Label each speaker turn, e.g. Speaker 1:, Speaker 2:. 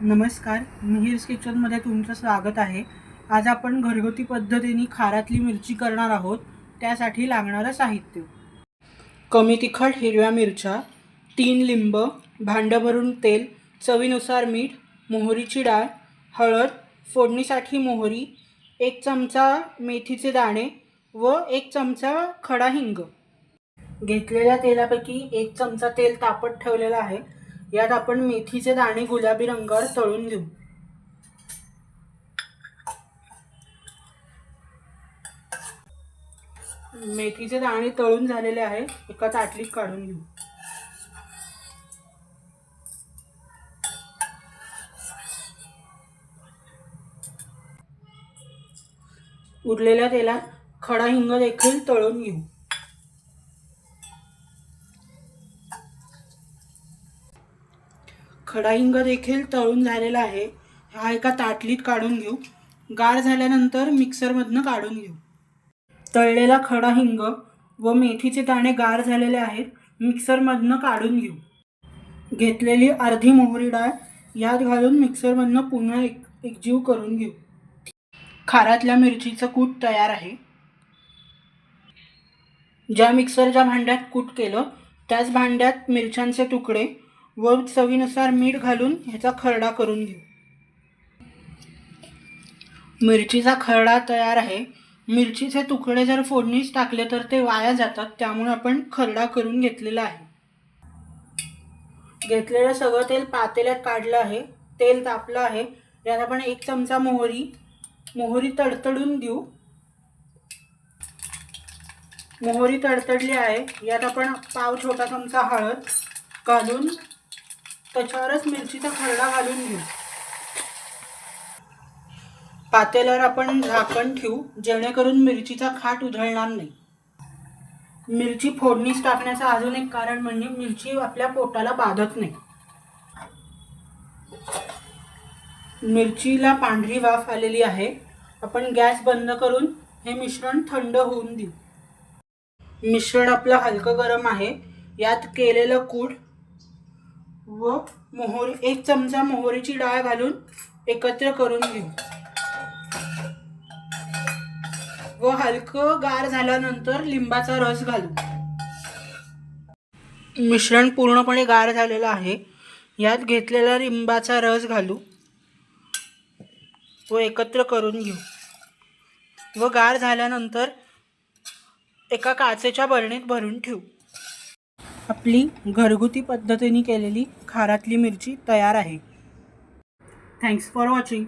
Speaker 1: नमस्कार, मिहिर्स किचनमध्ये तुमचं स्वागत आहे। आज आपण घरगुती पद्धतीने खारातली मिरची करणार आहोत। त्यासाठी लागणारं साहित्य: कमी तिखट हिरव्या मिरच्या, 3 लिंब, भांडं भरून तेल, चवीनुसार मीठ, मोहरीची डाळ, हळद, फोडणीसाठी मोहरी, 1 चमचा मेथीचे दाणे व 1 चमचा खडा हिंग। घेतलेल्या तेलापैकी 1 चमचा तेल तापत ठेवलेलं आहे। यात आपण मेथीचे दाणे गुलाबी रंगावर तळून घेऊ। मेथीचे दाणे तळून झालेले आहे, एका ताटलीत काढून घेऊ। उरलेल्या तेलात खडा हिंग देखील तळून घेऊ। खडा हिंग देखील तळून झालेला आहे, हा एका ताटलीत काढून घेऊ। गार झाल्यानंतर मिक्सरमधनं काढून घेऊ। तळलेला खडा हिंग व मेथीचे दाणे गार झालेले आहेत, मिक्सरमधनं काढून घेऊ। घेतलेली अर्धी मोहरी डाळ यात घालून मिक्सरमधनं पुन्हा एकजीव करून घेऊ। खारातल्या मिरचीचं कूट तयार आहे। ज्या मिक्सरच्या भांड्यात कूट केलं त्याच भांड्यात मिरच्यांचे तुकडे व चवीनुसार मीठ घालून ह्याचा खरडा करून घेऊ। मिरचीचा खरडा तयार आहे। मिरचीचे तुकडे जर फोडणीस टाकले तर ते वाया जातात, त्यामुळे आपण खरडा करून घेतलेला आहे। घेतलेलं सगळं तेल पातेल्यात काढलं आहे। तेल तापलं आहे, यात आपण 1 चमचा मोहरी तडतडून देऊ। मोहरी तडतडली आहे, यात आपण पाव छोटा चमचा हळद घालून त्याच्यावरच मिरचीचा खरडा घालून घेऊ। पातेल्यावर आपण झाकण ठेवू, जेणेकरून मिरचीचा खाट उधळणार नाही। मिरची फोडणीस टाकण्याचं अजून एक कारण म्हणजे मिरची आपल्या पोटाला बाधत नाही। मिरचीला पांढरी वाफ आलेली आहे। आपण गॅस बंद करून हे मिश्रण थंड होऊन देऊ। मिश्रण आपलं हलकं गरम आहे, यात केलेलं कूट व 1 चमचा मोहरीची डाळ घालून एकत्र करून घेऊ व हलकं गार झाल्यानंतर लिंबाचा रस घालू। मिश्रण पूर्णपणे गार झालेलं आहे, यात घेतलेला लिंबाचा रस घालू व एकत्र करून घेऊ व गार झाल्यानंतर एका काचेच्या बरणीत भरून ठेवू। आपली घरगुती पद्धतीने केलेली खारातली मिरची तयार आहे। Thanks for watching.